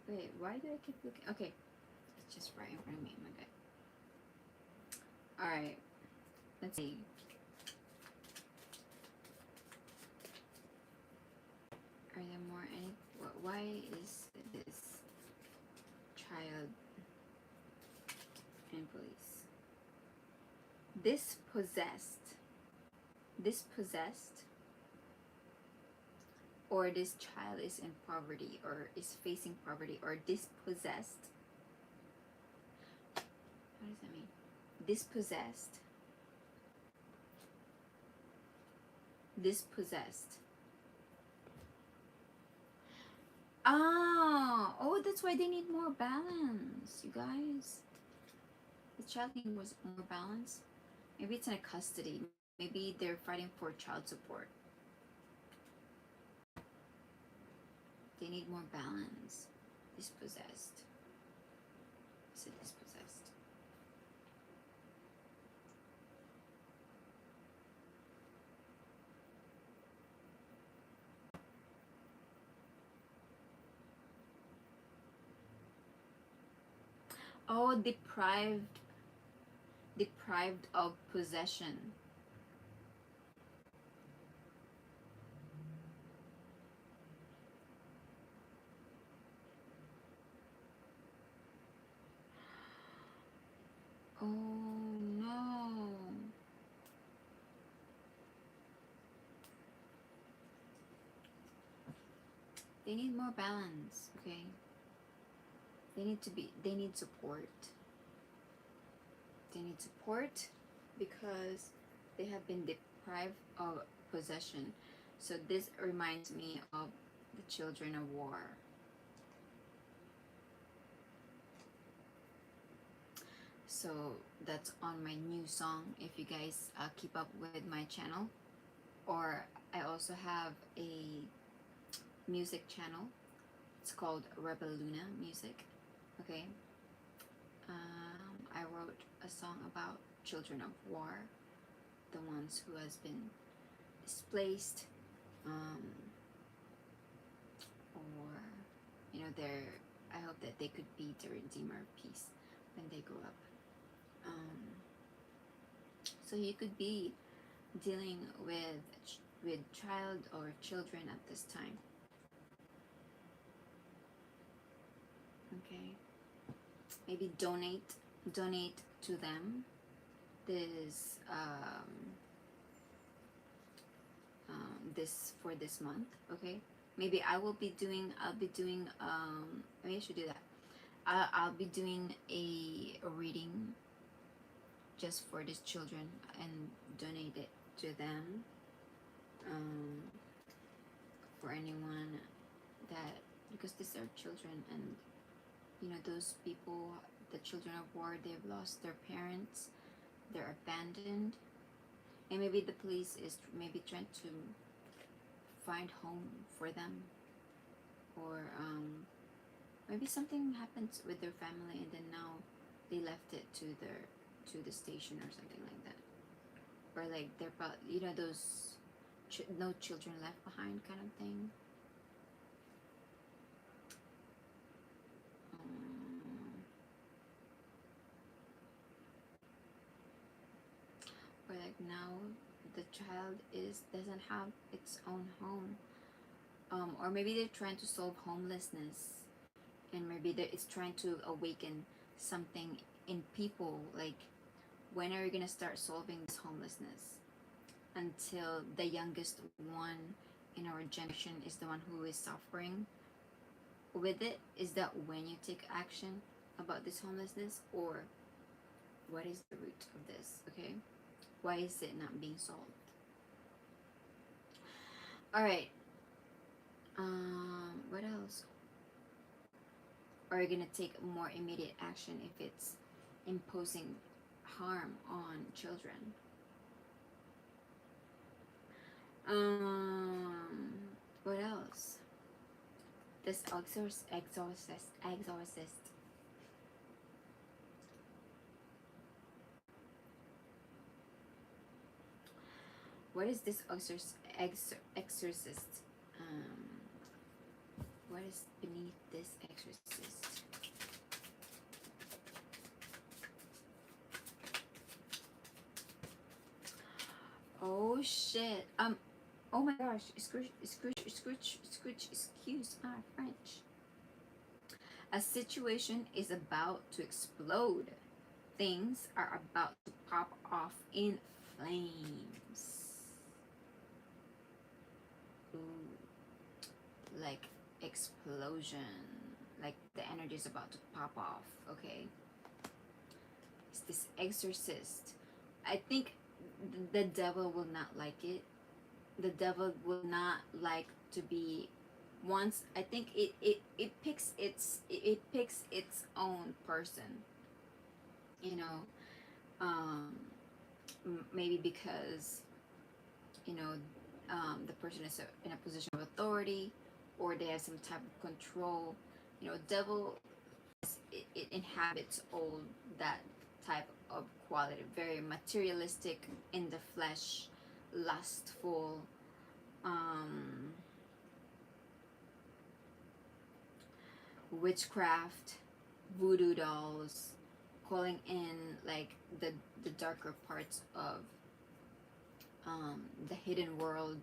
Wait, why do I keep looking? Okay, it's just right in front of me. Oh my god. Alright, let's see. Are there more any? Why is this child and police? Dispossessed, or this child is in poverty or is facing poverty, or dispossessed. What does that mean? Dispossessed. Oh, that's why they need more balance, you guys. The child needs more balance. Maybe it's in a custody. Maybe they're fighting for child support. They need more balance. Dispossessed. Is it dispossessed? Oh, deprived of possession. Oh no. They need more balance, okay? They need support. They need support because they have been deprived of possession. So this reminds me of the children of war. So that's on my new song, if you guys keep up with my channel. Or I also have a music channel. It's called Rebel Luna Music. Okay. I wrote a song about children of war, the ones who has been displaced, or you know, I hope that they could be the redeemer of peace when they grow up. So you could be dealing with child or children at this time. Okay, maybe donate to them this this for this month. Okay, maybe I'll be doing maybe I should do that. I'll be doing a reading just for these children and donate it to them, for anyone that, because these are children, and you know, those people, the children of war, they've lost their parents, they're abandoned, and maybe the police is maybe trying to find home for them, or maybe something happens with their family and then now they left it to the station or something like that, or like they're probably, you know, those no children left behind kind of thing. Or like now the child doesn't have its own home, or maybe they're trying to solve homelessness, and maybe it's trying to awaken something in people, like, when are you gonna start solving this homelessness? Until the youngest one in our generation is the one who is suffering with it? Is that when you take action about this homelessness, or what is the root of this? Okay, why is it not being solved? All right, what else? Are you gonna take more immediate action if it's imposing harm on children? What else? This exorcist. What is this exorcist? What is beneath this exorcist? Oh shit. Oh my gosh. Excuse my French. A situation is about to explode. Things are about to pop off in flames. Ooh. Like explosion. Like the energy is about to pop off. Okay. It's this exorcist. I think the devil will not like it. The devil will not like to be, once, I think it picks its own person, you know, maybe because, you know, the person is in a position of authority, or they have some type of control. You know, devil, it inhabits all that type of quality, very materialistic, in the flesh, lustful, witchcraft, voodoo dolls, calling in like the darker parts of the hidden world.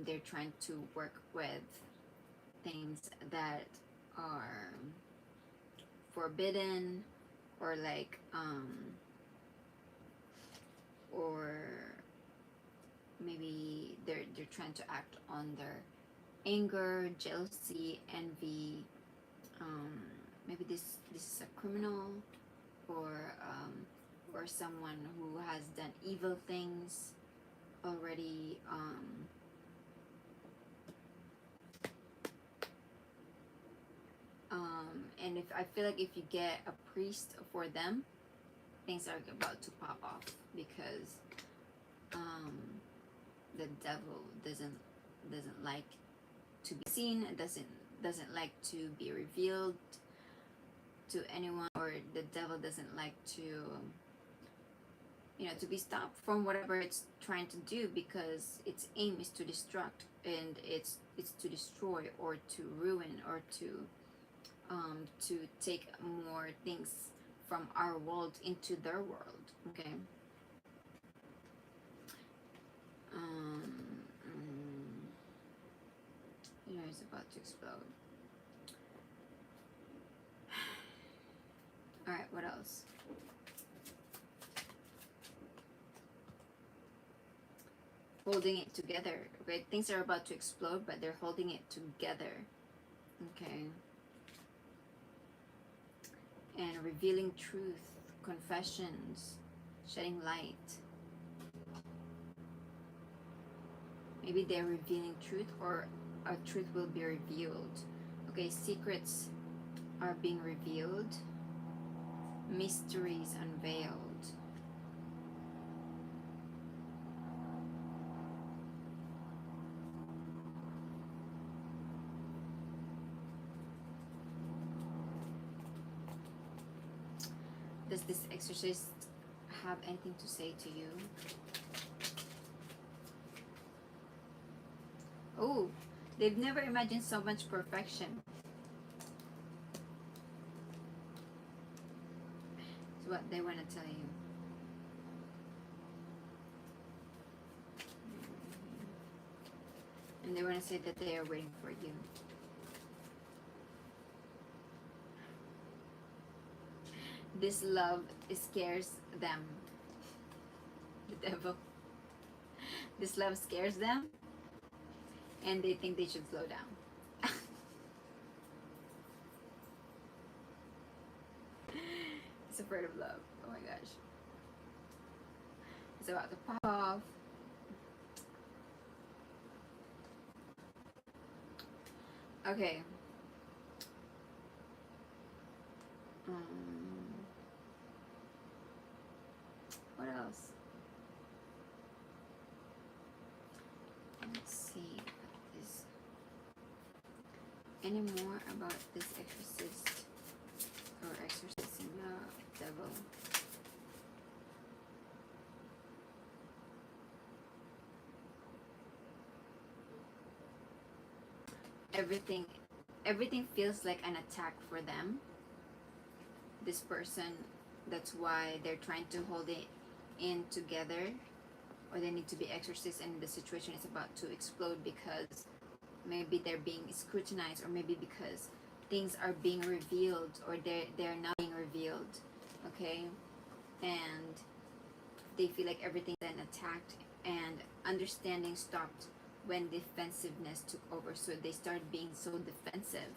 They're trying to work with things that are forbidden, or like or maybe they're trying to act on their anger, jealousy, envy. Maybe this is a criminal, or someone who has done evil things already. And if I feel like if you get a priest for them, things are about to pop off, because the devil doesn't like to be seen, doesn't like to be revealed to anyone, or the devil doesn't like to, to be stopped from whatever it's trying to do, because its aim is to destruct, and it's to destroy or to ruin or to take more things from our world into their world. Okay. It's about to explode. All right, what else? Holding it together. Okay, things are about to explode, but they're holding it together. Okay. And revealing truth, confessions, shedding light. Maybe they're revealing truth, or a truth will be revealed. Okay, secrets are being revealed, mysteries unveiled. Does this exorcist have anything to say to you? Oh, they've never imagined so much perfection. It's what they want to tell you. And they want to say that they are waiting for you. This love scares them. The devil. This love scares them, and they think they should slow down. It's afraid of love. Oh my gosh. It's about to pop off. Okay. What else? Let's see about this. Any more about this exorcist or exorcising the devil? Everything feels like an attack for them. This person, that's why they're trying to hold it in together, or they need to be exorcised, and the situation is about to explode, because maybe they're being scrutinized, or maybe because things are being revealed, or they're not being revealed. Okay. And they feel like everything's then attacked, and understanding stopped when defensiveness took over, so they started being so defensive.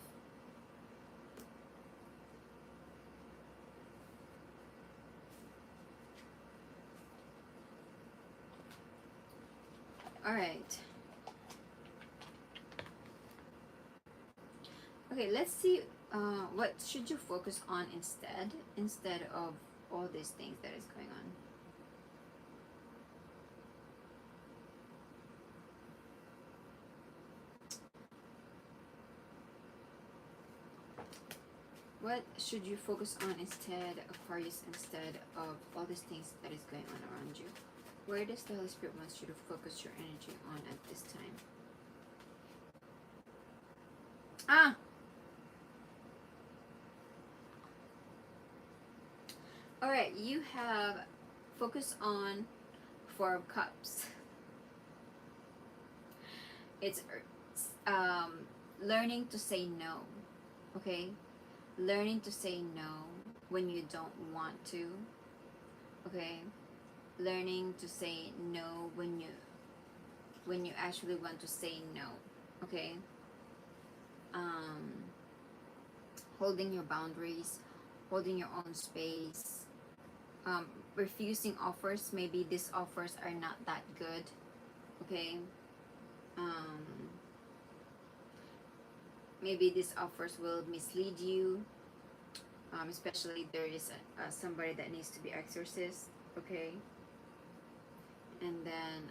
All right. Okay, let's see what should you focus on instead of all these things that is going on. What should you focus on instead, Aquarius, instead of all these things that is going on around you? Where does the Holy Spirit wants you to focus your energy on at this time? Alright, you have focus on Four of Cups. It's learning to say no. Okay? Learning to say no when you don't want to. Okay? Learning to say no when you actually want to say no. Okay? Holding your boundaries, holding your own space, refusing offers. Maybe these offers are not that good. Okay? Maybe these offers will mislead you, especially there is somebody that needs to be exorcised. Okay? And then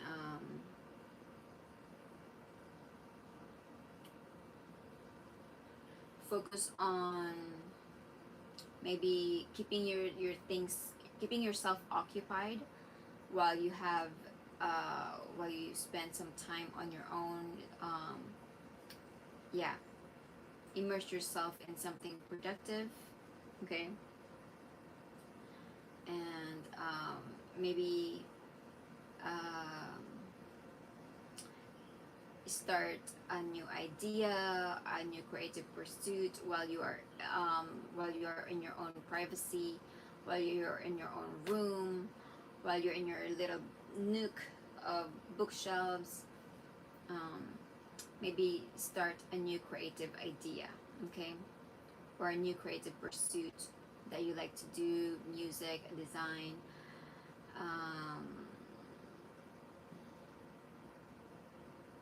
focus on maybe keeping your things, keeping yourself occupied, while you have while you spend some time on your own. Yeah, immerse yourself in something productive. Okay. And maybe um, start a new idea, a new creative pursuit while you are in your own privacy, while you're in your own room, while you're in your little nook of bookshelves. Um, Maybe start a new creative idea, okay, or a new creative pursuit that you like to do, music, design, um,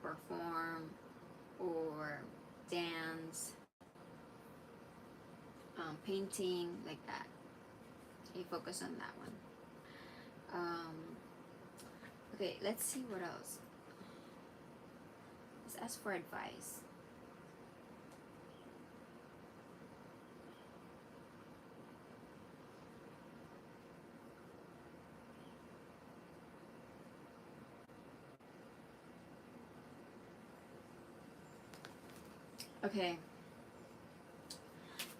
perform, or dance, painting, like that. Okay, focus on that one. Okay, let's see what else. Let's ask for advice. Okay,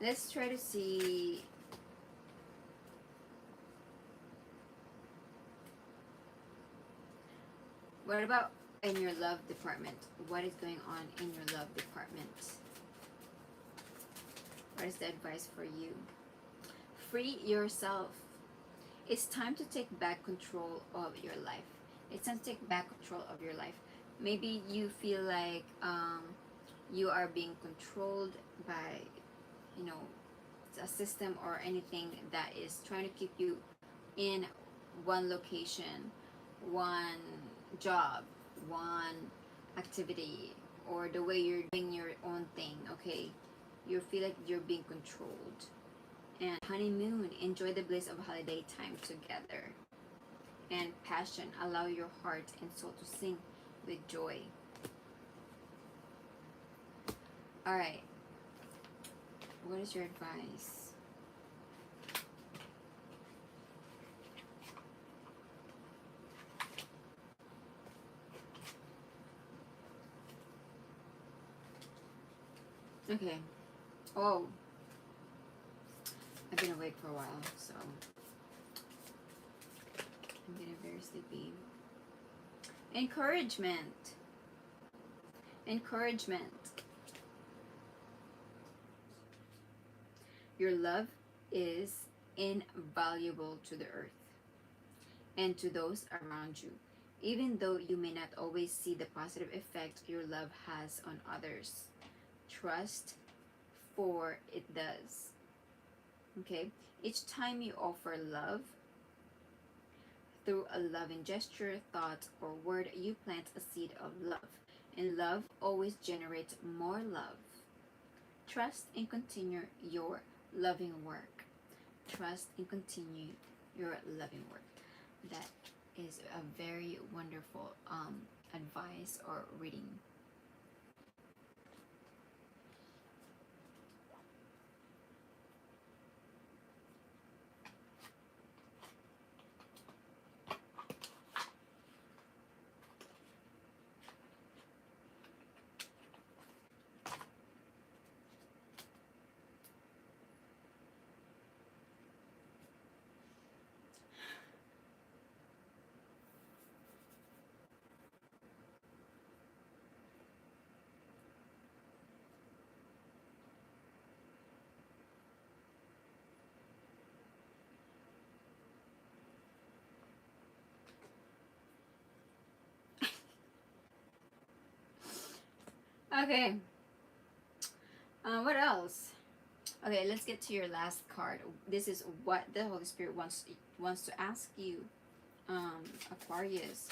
let's try to see. What about in your love department? What is going on in your love department? What is the advice for you? Free yourself. It's time to take back control of your life. It's time to take back control of your life. Maybe you feel like you are being controlled by, you know, a system or anything that is trying to keep you in one location, one job, one activity, or the way you're doing your own thing. Okay, you feel like you're being controlled. And honeymoon, enjoy the bliss of holiday time together. And passion, allow your heart and soul to sing with joy. All right, what is your advice? Okay. Oh, I've been awake for a while, so I'm getting very sleepy. Encouragement. Encouragement. Your love is invaluable to the earth and to those around you, even though you may not always see the positive effect your love has on others. Trust, for it does. Okay? Each time you offer love, through a loving gesture, thought, or word, you plant a seed of love. And love always generates more love. Trust and continue your loving work. Trust and continue your loving work. That is a very wonderful advice or reading. Okay. What else? Okay, let's get to your last card. This is what the Holy Spirit wants to ask you, Aquarius.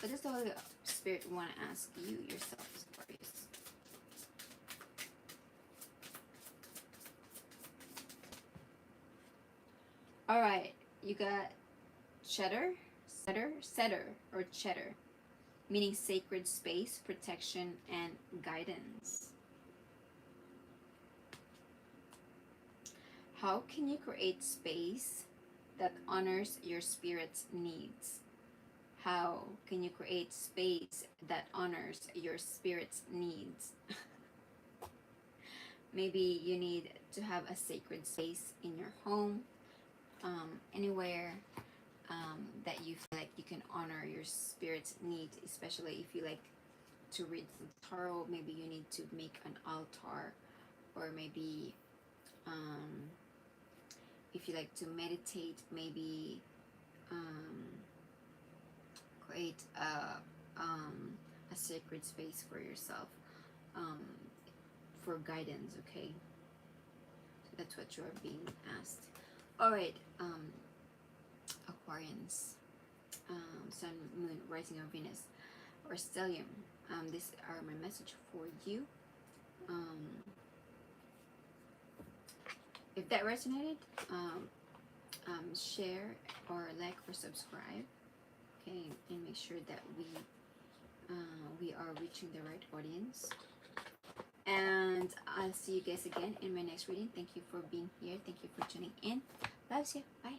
What does the Holy Spirit want to ask you yourself, Aquarius? All right, you got setter, or cheddar, meaning sacred space, protection, and guidance. How can you create space that honors your spirit's needs. How can you create space that honors your spirit's needs? Maybe you need to have a sacred space in your home, anywhere that you feel like you can honor your spirit's needs, especially if you like to read the tarot. Maybe you need to make an altar, or maybe if you like to meditate, maybe create a sacred space for yourself, for guidance. Okay, so that's what you are being asked. All right, Aquarians, Sun, Moon, Rising, or Venus, or Stellium. These are my message for you. If that resonated, share or like or subscribe. Okay, and make sure that we are reaching the right audience. And I'll see you guys again in my next reading. Thank you for being here. Thank you for tuning in. Loves you. Bye.